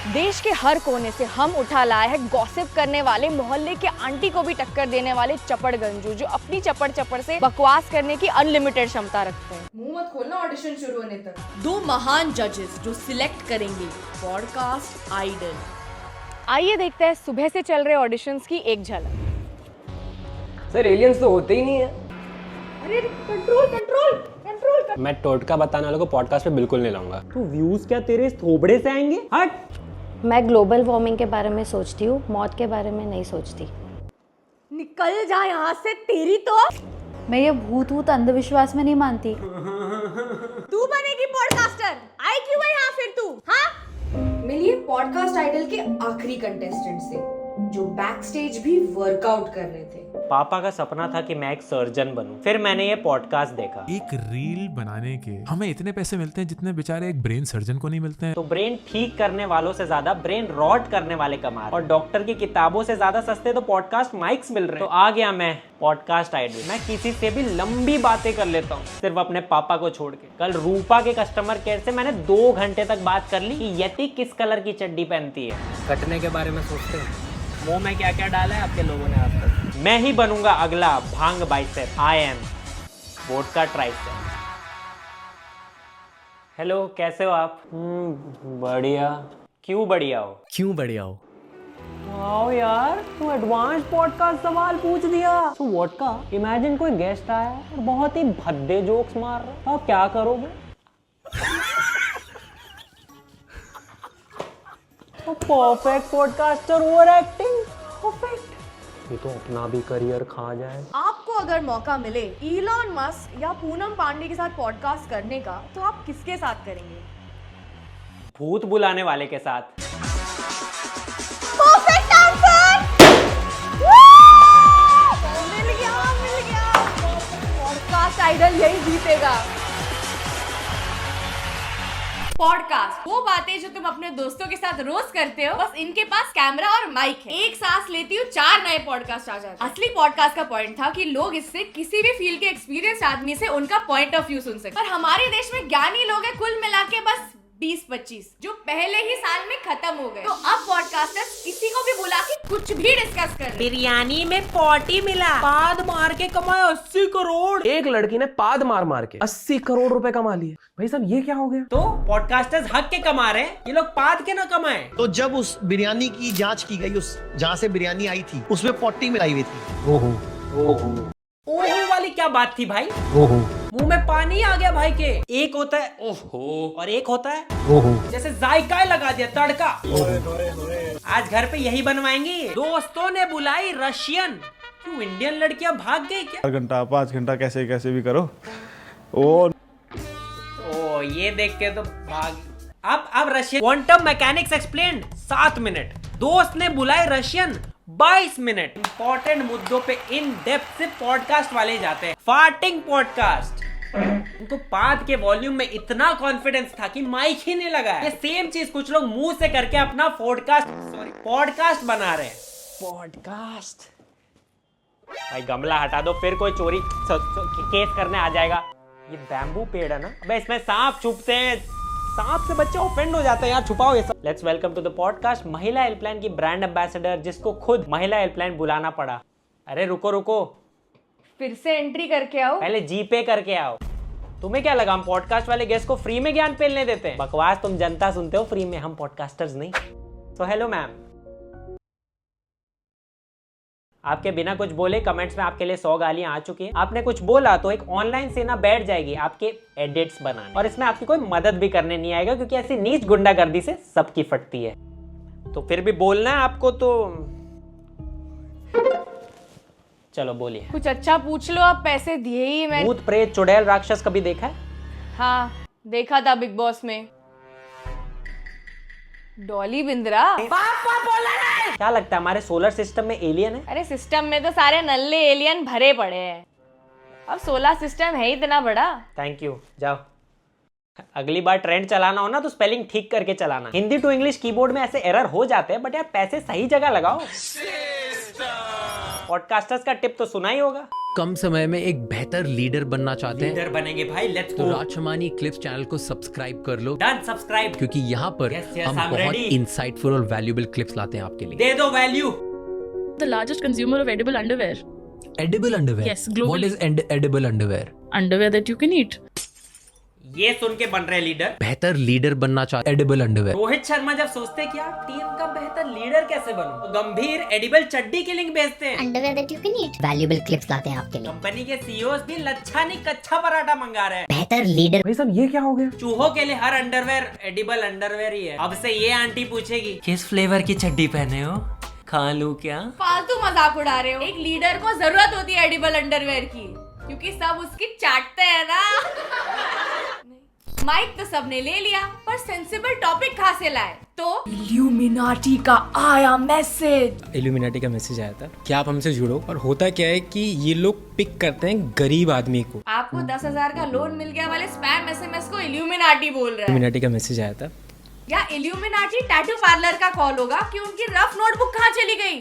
देश के हर कोने से हम उठा लाए हैं गॉसिप करने वाले, मोहल्ले के आंटी को भी टक्कर देने वाले चपड़ गंजू, जो अपनी चपड़ से बकवास करने की अनलिमिटेड क्षमता रखते हैं। मुंह मत खोलना ऑडिशन शुरू होने तक। 2 महान जजेस जो सिलेक्ट करेंगे पॉडकास्ट आइडल। आइए देखते हैं सुबह से चल रहे ऑडिशंस की एक झलक। सर एलियंस तो होते ही नहीं है। अरे कंट्रोल। मैं टोटका बताने वालों को पॉडकास्ट पे बिल्कुल नहीं लाऊंगा। तो व्यूज क्या तेरे इस थोबड़े से आएंगे? हट। मैं ग्लोबल वार्मिंग के बारे में सोचती हूँ, मौत के बारे में नहीं सोचती। निकल जा यहाँ से, तेरी तो। मैं ये भूत अंधविश्वास में नहीं मानती। तू बनेगी पॉडकास्टर, आई क्यों है यहाँ फिर तू? हाँ, मिलिए पॉडकास्ट आइडल के आखिरी कंटेस्टेंट से, जो बैक स्टेज भी वर्कआउट कर रहे थे। पापा का सपना था कि मैं एक सर्जन बनूं। फिर मैंने ये पॉडकास्ट देखा। एक रील बनाने के हमें इतने पैसे मिलते हैं जितने बेचारे एक ब्रेन सर्जन को नहीं मिलते हैं। तो ब्रेन ठीक करने वालों से ज्यादा ब्रेन रॉट करने वाले कमा रहे, और डॉक्टर की किताबों से ज्यादा सस्ते तो पॉडकास्ट माइक्स मिल रहे। तो आ गया मैं पॉडकास्ट आइडल। मैं किसी से भी लंबी बातें कर लेता हूँ, सिर्फ अपने पापा को छोड़ के। कल रूपा के कस्टमर केयर से मैंने 2 घंटे तक बात कर ली कि यति किस कलर की चड्डी पहनती है। कटने के बारे में सोचते हैं। मुंह में क्या क्या डाला है आपके लोगों ने आज तक? मैं ही बनूंगा अगला भांग bicep. I am vodka tricep. Hello, कैसे हो आप? बढ़िया। क्यों बढ़िया हो? वाओ यार, तू एडवांस पॉडकास्ट सवाल पूछ दिया। तो वोडका, इमेजिन कोई गेस्ट आया और बहुत ही भद्दे जोक्स मार रहा है, तो आप क्या करोगे? Perfect podcaster, over acting perfect. ये तो अपना भी करियर खा जाए। आपको अगर मौका मिले इलॉन मस्क या पूनम पांडे के साथ पॉडकास्ट करने का, तो आप किसके साथ करेंगे? भूत बुलाने वाले के साथ। Perfect answer. मिल गया। पॉडकास्ट आइडल यही जीतेगा। पॉडकास्ट वो बातें जो तुम अपने दोस्तों के साथ रोज करते हो, बस इनके पास कैमरा और माइक है। एक सांस लेती हूँ 4 नए पॉडकास्ट आ जाते हैं। असली पॉडकास्ट का पॉइंट था कि लोग इससे किसी भी फील्ड के एक्सपीरियंस आदमी से उनका पॉइंट ऑफ व्यू सुन सके। पर हमारे देश में ज्ञानी लोग हैं कुल मिला के बस 20-25, जो पहले ही साल में खत्म हो गए। तो अब पॉडकास्टर्स किसी को भी बुला के कुछ भी डिस्कस कर। बिरयानी में पॉटी मिला, पाद मार के कमाए 80 करोड़। एक लड़की ने पाद मार के 80 करोड़ रुपए कमा लिए। भाई साहब ये क्या हो गया? तो पॉडकास्टर्स हक के कमा रहे हैं, ये लोग पाद के ना कमाए। तो जब उस बिरयानी की जांच की गई, उस जहाँ से बिरयानी आई थी उसमें पॉटी मिलाई हुई थी। ओहो वाली क्या बात थी भाई? मुंह में पानी आ गया भाई के। एक होता है ओहो और एक होता है ओहो, जैसे जायका लगा दिया तड़का। आज घर पे यही बनवाएंगे। दोस्तों ने बुलाई रशियन। क्यों इंडियन लड़कियां भाग गई क्या? 4 घंटा 5 घंटा कैसे भी करो। ओ ये देख के तो भाग। अब Russian quantum mechanics explain 7 minute. दोस्त ने बुलाई रशियन 22 मिनट। इंपॉर्टेंट मुद्दों पे इन डेप्थ से पॉडकास्ट वाले जाते हैं। Farting podcast. उनको पाद के वॉल्यूम में इतना कॉन्फिडेंस था कि माइक ही नहीं लगा। ये सेम चीज कुछ लोग मुंह से करके अपना पॉडकास्ट बना रहे हैं। पॉडकास्ट भाई गमला हटा दो, फिर कोई चोरी केस करने आ जाएगा। ये बैम्बू पेड़ है ना, अबे इसमें सांप छुपते हैं। सांप से बच्चे ऑफेंड हो जाते हैं यार, छुपाओ ये सब। Let's welcome to the podcast महिला हेल्पलाइन की ब्रांड एम्बेसडर, जिसको खुद महिला हेल्पलाइन बुलाना पड़ा। अरे रुको फिर से एंट्री करके आओ। पहले जीपे करके आओ। तुम्हें क्या लगा हम पॉडकास्ट वाले गेस्ट को फ्री में ज्ञान पेलने देते हैं? बकवास तुम जनता सुनते हो फ्री में, हम पॉडकास्टर्स नहीं। तो हेलो मैम, आपके बिना कुछ बोले कमेंट्स में आपके लिए 100 गालियां आ चुकी हैं। आपने कुछ बोला तो एक ऑनलाइन सेना बैठ जाएगी आपके एडिट्स बनाने, और इसमें आपकी कोई मदद भी करने नहीं आएगा, क्योंकि ऐसी नीच गुंडागर्दी से सबकी फटती है। तो फिर भी बोलना है आपको, तो चलो बोलिए। कुछ अच्छा पूछ लो, अब पैसे दिए ही मैंने। भूत प्रेत चुड़ैल राक्षस कभी देखा है? हाँ देखा था बिग बॉस में। डॉली बिंद्रा। पापा बोला है। क्या लगता है हमारे सोलर सिस्टम में एलियन है? अरे सिस्टम में तो सारे नल्ले एलियन भरे पड़े हैं। अब सोलर सिस्टम है इतना बड़ा। थैंक यू, जाओ। अगली बार ट्रेंड चलाना हो ना तो स्पेलिंग ठीक करके चलाना। हिंदी टू इंग्लिश कीबोर्ड में ऐसे एरर हो जाते हैं, बट यार पैसे सही जगह लगाओ। पॉडकास्टर्स का टिप तो सुना ही होगा। कम समय में एक बेहतर लीडर बनना चाहते हैं, लीडर बनेंगे भाई, लेट्स तो गो। राज शमानी क्लिप्स चैनल को सब्सक्राइब कर लो। Done, subscribe. क्योंकि यहाँ पर हम I'm बहुत ready. इंसाइटफुल और वैल्यूएबल क्लिप्स लाते हैं आपके लिए। दे दो value. The largest consumer of edible underwear. Edible underwear? Yes, globally. What is edible underwear? Underwear that you can eat. ये सुन के बन रहे लीडर। बेहतर लीडर बनना चाहते, edible underwear। रोहित शर्मा जब सोचते कि यार टीम का बेहतर लीडर कैसे बनूं, तो गंभीर एडिबल चड्डी की लिंक भेजते हैं। Underwear that you can eat. Valuable clips लाते हैं आपके लिए। कंपनी के सीईओज भी लच्छा नहीं कच्चा पराठा मंगा रहे हैं। बेहतर लीडर। भाई साहब ये क्या हो गया? चूहों के लिए हर अंडरवेयर एडिबल अंडरवेयर ही है। अब से ये आंटी पूछेगी किस फ्लेवर की चड्डी पहने हो, खा लूं क्या? फालतू मजाक उड़ा रहे हो। एक लीडर को जरूरत होती है एडिबल अंडरवेयर की, क्योंकि सब उसकी चाटते हैं ना। माइक तो सबने ले लिया, पर सेंसिबल टॉपिक कहाँ से लाए? तो इल्यूमिनाटी का आया मैसेज। इल्यूमिनाटी का मैसेज आया था कि आप हमसे जुड़ो, और होता क्या है कि ये लोग पिक करते हैं गरीब आदमी को। आपको 10,000 का लोन मिल गया वाले स्पैम एसएमएस को इल्यूमिनाटी बोल रहा है। इल्यूमिनाटी का मैसेज आया था। या इल्यूमिनाटी टैटू पार्लर का कॉल होगा कि उनकी रफ नोटबुक कहाँ चली गई?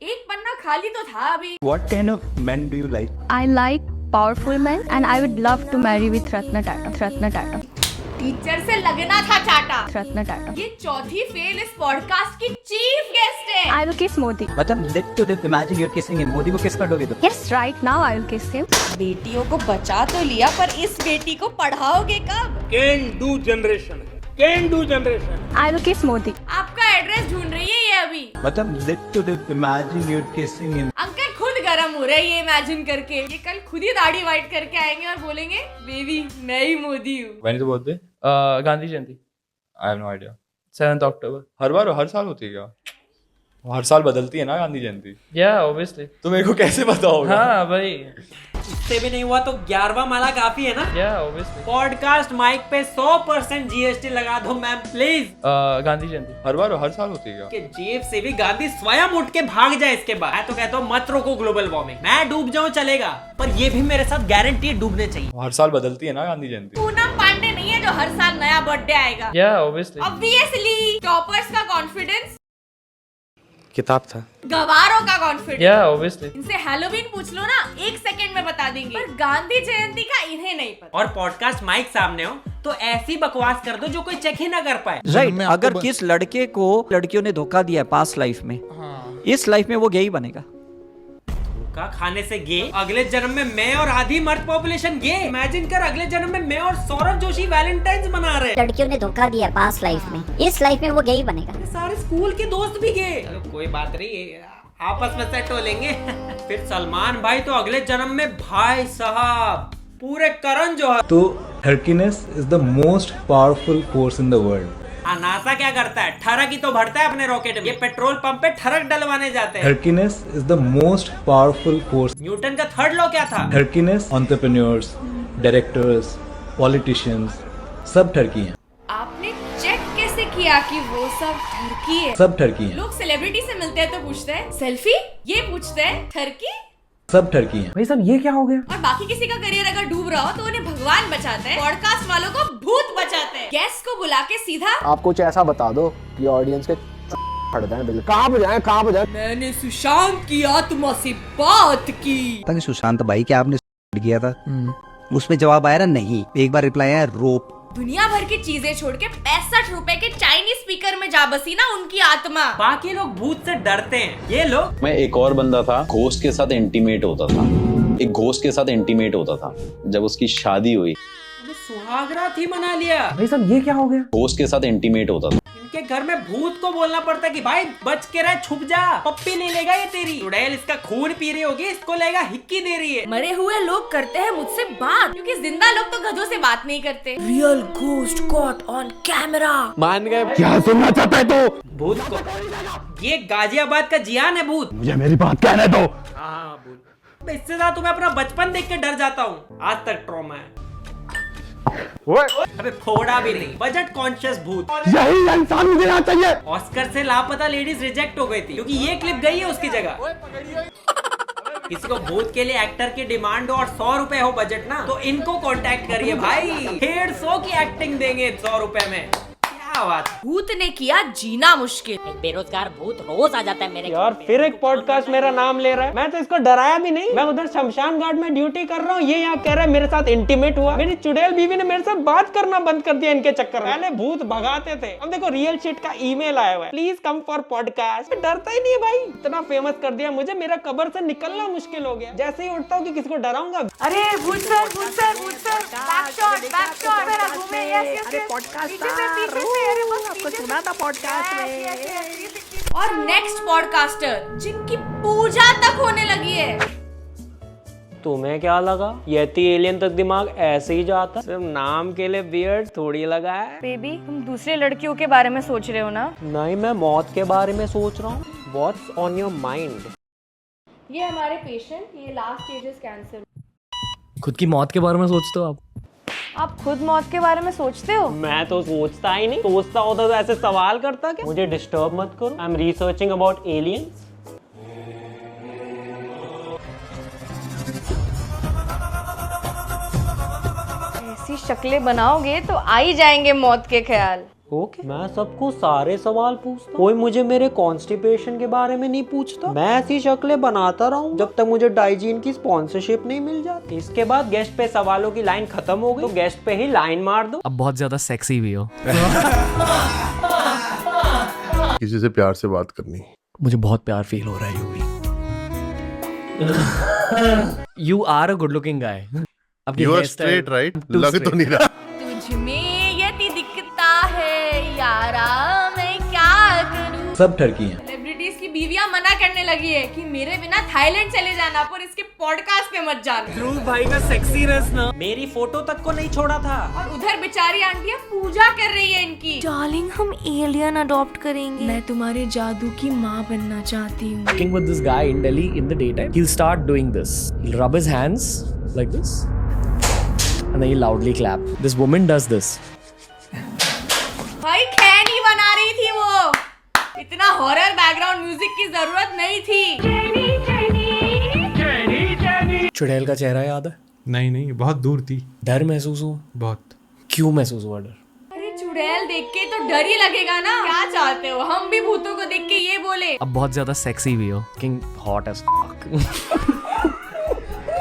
एक पन्ना खाली तो था अभी। What kind of men do you like? I like powerful men and I would love to marry with Ratna Tata. Teacher से लगना था चाटा। Ratna Tata. ये चौथी फेल इस पॉडकास्ट की चीफ गेस्ट है। I will kiss Modi. मतलब lip to lip imagine you are kissing him. Modi को किस कर दोगे तो? Yes, right now I will kiss him. बेटियों को बचा तो लिया, पर इस बेटी को पढ़ाओगे कब? Can do generation. I will kiss Modi. आपका एड्रेस ढूंढ रही है ये अभी। मतलब lip to lip imagine you are kissing him. Uncle खुद गरम हो रहे हैं ये इमेजिन करके। ये कल खुद ही दाढ़ी वाइट करके आएंगे और बोलेंगे बेबी मैं ही मोदी हूँ। When is the birthday? Gandhi Jayanti. I have no idea. 7th October. हर साल होती है क्या? हर साल बदलती है ना गांधी जयंती? Yeah, obviously. तो मेरे को कैसे पता होगा? हाँ भाई। इससे भी नहीं हुआ तो 11वां माला काफी है ना? Yeah, obviously. पॉडकास्ट माइक पे 100% जीएसटी लगा दो मैम प्लीज। गांधी जयंती। हर साल होती है क्या? कि जेब से भी गांधी स्वयं उठ के भाग जाए इसके बाद। मैं तो कहता हूँ मत रोको ग्लोबल वार्मिंग। मैं डूब जाऊँ चलेगा, पर ये भी मेरे साथ गारंटी डूबने चाहिए। हर साल बदलती है ना गांधी जयंती? पूनम पांडे नहीं है जो हर साल नया बर्थडे आएगा। Yeah, obviously. ऑब्वियसली टॉपर्स का कॉन्फिडेंस किताब था। गवारों का कॉन्फिडेंस। Yeah, obviously. इनसे हैलोवीन पूछ लो ना, 1 सेकंड में बता देंगे, पर गांधी जयंती का इन्हें नहीं पता। और पॉडकास्ट माइक सामने हो तो ऐसी बकवास कर दो जो कोई चेक ही ना कर पाए। राइट। अगर किस लड़के को लड़कियों ने धोखा दिया है पास्ट लाइफ में, इस लाइफ में वो गे ही बनेगा। धोखा खाने से गे, अगले जन्म में मैं और आधी मर्द पॉपुलेशन गे। इमेजिन कर अगले जन्म में मैं और सौरभ जोशी वैलेंटाइंस मना रहे। लड़कियों ने धोखा दिया पास्ट लाइफ में, इस लाइफ में वो गई बनेगा। सारे स्कूल के दोस्त भी गे। कोई बात नहीं, आपस में सेट हो लेंगे। फिर सलमान भाई तो अगले जन्म में भाई साहब पूरे करण जो है। तो horniness is the most powerful force in the world. NASA क्या करता है? ठरक ही तो भरता है अपने रॉकेट में। ये पेट्रोल पंप पे ठरक डलवाने जाते हैं। Horniness is the most powerful force. Newton का थर्ड लॉ क्या था? हर्कीनेस एंटरप्रेन्योर्स, डायरेक्टर्स, पॉलिटिशियंस सब ठरकी हैं। आपने चेक कैसे किया कि वो सब ठरकी है? सब ठरकी हैं। लोग सेलिब्रिटी से मिलते हैं तो पूछते हैं सेल्फी, ये पूछते हैं ठरकी। सब ठरकी हैं। भाई साहब ये क्या हो गया? और बाकी किसी का करियर अगर डूब रहा हो तो उन्हें भगवान बचाते हैं, पॉडकास्ट वालों को भूत बचाते हैं। गेस्ट को बुला के सीधा आप कुछ ऐसा बता दो कि ऑडियंस के फट जाए। बिल्कुल कहाँ पे जाए? मैंने सुशांत की आत्मा से बात की। ताकि सुशांत भाई क्या आपने किया था? उसमें जवाब आया ना नहीं, एक बार रिप्लाई आया रोप। दुनिया भर की चीजें छोड़ के 65 रुपए के चाइनीज स्पीकर में जा बसी ना उनकी आत्मा। बाकी लोग भूत से डरते हैं, ये लोग। मैं एक और बंदा था, घोस्ट के साथ इंटीमेट होता था। एक घोस्ट के साथ इंटीमेट होता था। जब उसकी शादी हुई, सुहागरा थी मना लिया। भाई साहब ये क्या हो गया? घोस्ट के साथ इंटीमेट होता था। इनके घर में भूत को बोलना पड़ता है कि भाई बच के रह, छुप जा, पप्पी नहीं लेगा ये तेरी। चुड़ैल इसका खून पी रही होगी, इसको लेगा हिक्की दे रही है। मरे हुए लोग करते हैं मुझसे बात, क्योंकि जिंदा लोग तो गधों से बात नहीं करते। Real ghost caught on camera. मान गए क्या सुनना चाहता है तो? भूत को ये गाजियाबाद का जियान है भूत। मुझे मेरी बात कहने दो। हाँ भूत। इससे ज्यादा तो मैं अपना बचपन देख के डर जाता हूँ। आज तक ट्रॉमा है। अबे थोड़ा भी नहीं, बजट कॉन्शियस भूत। यही इंसान मुझे यहाँ चाहिए। ऑस्कर से लापता लेडीज रिजेक्ट हो गई थी क्योंकि ये क्लिप गई है उसकी जगह। किसी को भूत के लिए एक्टर की डिमांड हो और 100 रुपए हो बजट ना, तो इनको कांटेक्ट करिए भाई। 150 की एक्टिंग देंगे 100 रुपए में। क्या क्या बात है। भूत ने किया जीना मुश्किल। एक बेरोजगार भूत रोज आ जाता है मेरे यार फिर एक पॉडकास्ट मेरा नाम ले रहा है। मैं तो इसको डराया भी नहीं। मैं उधर शमशान घाट में ड्यूटी कर रहा हूँ, ये यहाँ कह रहा है मेरे साथ इंटीमेट हुआ। मेरी चुड़ैल बीवी ने मेरे साथ बात करना बंद कर दिया इनके चक्कर में। पहले भूत भगाते थे, अब देखो रियल शिट का ईमेल आया हुआ है, प्लीज कम फॉर पॉडकास्ट। डरता ही नहीं है भाई, इतना फेमस कर दिया मुझे, मेरा कब्र से निकलना मुश्किल हो गया। जैसे ही उठता हूँ कि किसको डराऊंगा। अरे भूत सर बैक शॉट मेरा घूमे। यस पॉडकास्ट आपको सुना था पॉडकास्ट में। और नेक्स्ट पॉडकास्टर जिनकी पूजा तक होने लगी है। तुम्हें क्या लगा यति एलियन तक दिमाग ऐसे ही जाता? सिर्फ नाम के लिए बियर्ड थोड़ी लगा है। बेबी तुम दूसरे लड़कियों के बारे में सोच रहे हो ना? नहीं, मैं मौत के बारे में सोच रहा हूँ। What's on your mind? ये हमारे पेशेंट, ये लास्ट स्टेजेस कैंसर। खुद की मौत के बारे में सोचते हो आप खुद मौत के बारे में सोचते हो? मैं तो सोचता ही नहीं, सोचता होता तो ऐसे सवाल करता क्या? मुझे डिस्टर्ब मत करो, I am researching about aliens. ऐसी शक्लें बनाओगे तो आ ही जाएंगे मौत के ख्याल। ओके, मैं सबको सारे सवाल पूछता, कोई मुझे मेरे कॉन्स्टिपेशन के बारे में नहीं पूछता। मैं ऐसी शक्लें बनाता रहूं जब तक मुझे डाइजीन की स्पॉन्सरशिप नहीं मिल जाती। इसके बाद गेस्ट पे सवालों की लाइन खत्म हो गई तो गेस्ट पे ही लाइन मार दो। अब बहुत ज्यादा सेक्सी भी हो। किसी से प्यार से बात करनी। मुझे बहुत प्यार फील हो रहा है you are a good looking guy. You are straight right? लग तो नहीं रहा। तुझ में यति दिखता है यारा, मैं क्या करूं? सब ठरकी हैं। सेलिब्रिटीज की बीवियां मना करने लगी है कि मेरे बिना थाईलैंड चले जाना पर इसके पॉडकास्ट पे मत जाना। ध्रुव भाई का सेक्सी रस ना मेरी फोटो तक को नहीं छोड़ा था। और उधर बेचारी आंटियां पूजा कर रही है इनकी। डार्लिंग हम एलियन अडॉप्ट करेंगे। मैं तुम्हारे जादू की माँ बनना चाहती हूँ। Working with this guy in Delhi in the daytime, he'll start doing this. He'll rub his hands like this, and then he'll loudly clap. This woman does this. भाई खैनी बना रही थी वो, इतना हॉरर बैकग्राउंड म्यूजिक की जरूरत नहीं थी। चुड़ैल का चेहरा याद है? नहीं, बहुत दूर थी। डर महसूस हुआ? बहुत। क्यों महसूस हुआ डर? अरे चुड़ैल देख के तो डर ही लगेगा ना। क्या चाहते हो हम भी भूतों को देख के ये बोले? अब बहुत ज्यादा सेक्सी भी हो, किंग हॉट एज फक।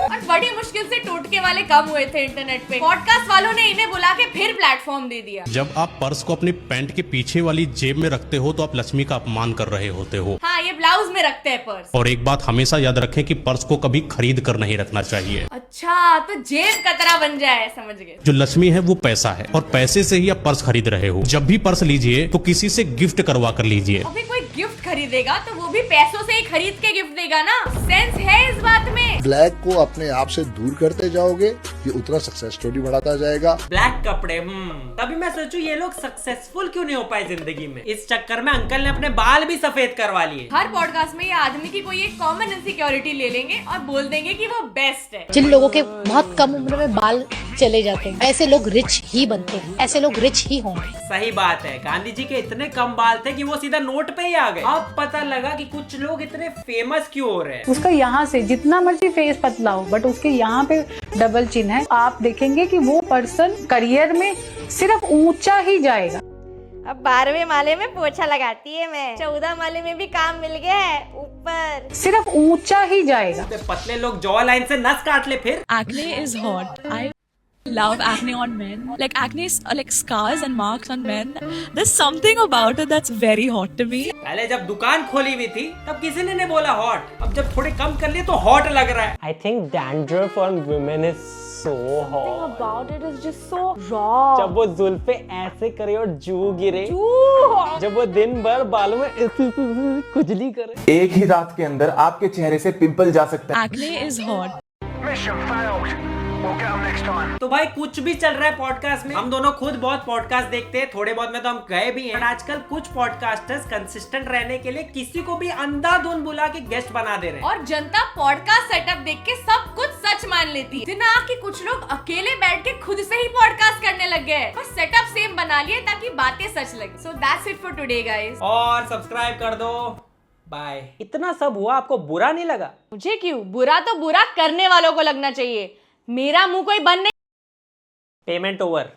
और बड़ी मुश्किल से टोटके वाले कम हुए थे इंटरनेट पे। पॉडकास्ट वालों ने इन्हें बुला के फिर प्लेटफॉर्म दे दिया। जब आप पर्स को अपनी पैंट के पीछे वाली जेब में रखते हो तो आप लक्ष्मी का अपमान कर रहे होते हो। हाँ, ये ब्लाउज में रखते हैं पर्स। और एक बात हमेशा याद रखें कि पर्स को कभी खरीद कर नहीं रखना चाहिए। अच्छा, तो जेब कतरा बन जाए, समझ गए। जो लक्ष्मी है वो पैसा है और पैसे से ही आप पर्स खरीद रहे हो। जब भी पर्स लीजिए तो किसी से गिफ्ट करवा कर लीजिए। अभी कोई गिफ्ट खरीदेगा तो वो भी पैसों से ही खरीद के गिफ्ट देगा ना। सेंस है इस बात में। ब्लैक को अपने आप से दूर करते जाओगे, ये उतना सक्सेस स्टोरी बढ़ाता जाएगा। ब्लैक कपड़े, तभी मैं सोचूं ये लोग सक्सेसफुल क्यों नहीं हो पाए जिंदगी में। इस चक्कर में अंकल ने अपने बाल भी सफेद करवा लिए। हर पॉडकास्ट में ये आदमी की कोई एक कॉमन इनसिक्योरिटी ले लेंगे और बोल देंगे कि वो बेस्ट है। जिन लोगों के बहुत कम उम्र में बाल चले जाते हैं, ऐसे लोग रिच ही बनते हैं, ऐसे लोग रिच ही होंगे। सही बात है, गांधी जी के इतने कम बाल थे कि वो सीधा नोट पे ही आ गए। अब पता लगा कि कुछ लोग इतने फेमस क्यों हो रहे हैं। उसका यहाँ से जितना मर्जी फेस पतला हो, बट उसके यहाँ पे डबल चिन्ह है। आप देखेंगे कि वो पर्सन करियर में सिर्फ ऊंचा ही जाएगा। अब 12वें माले में पोछा लगाती है मैं, 14 माले में भी काम मिल गया है, ऊपर सिर्फ ऊंचा ही जाएगा। पतले लोग जॉ लाइन से नस काट ले फिर। Acne is hot. I love acne on men. Like acne is like scars and marks on men. There's something about it that's very hot to me. पहले जब दुकान खोली हुई थी तब किसी ने नहीं बोला हॉट। अब जब थोड़े कम कर लिए तो हॉट लग रहा है। I think dandruff on women is so hot. Something about it is just so raw. जब वो जुल्फे ऐसे करे और जू गिरे, जब वो दिन भर बालों में खुजली करे। एक ही रात के अंदर आपके चेहरे से पिंपल जा सकता है। Acne is hot. तो भाई कुछ भी चल रहा है पॉडकास्ट में। हम दोनों खुद बहुत पॉडकास्ट देखते हैं, थोड़े बहुत में तो हम गए भी हैं। आजकल कुछ पॉडकास्टर्स कंसिस्टेंट रहने के लिए किसी को भी अंधाधुंध बुला के गेस्ट बना दे रहे हैं। और जनता पॉडकास्ट सेटअप देख के सब कुछ सच मान लेती है। इतना कि कुछ लोग अकेले बैठ के खुद से ही पॉडकास्ट करने लग गए। बस सेटअप सेम बना लिए ताकि बातें सच लगे। So that's it for today guys. और सब्सक्राइब कर दो। बाय। इतना सब हुआ, आपको बुरा नहीं लगा? मुझे क्यों, बुरा तो बुरा करने वालों को लगना चाहिए। मेरा मुंह कोई बंद नहीं। Payment over.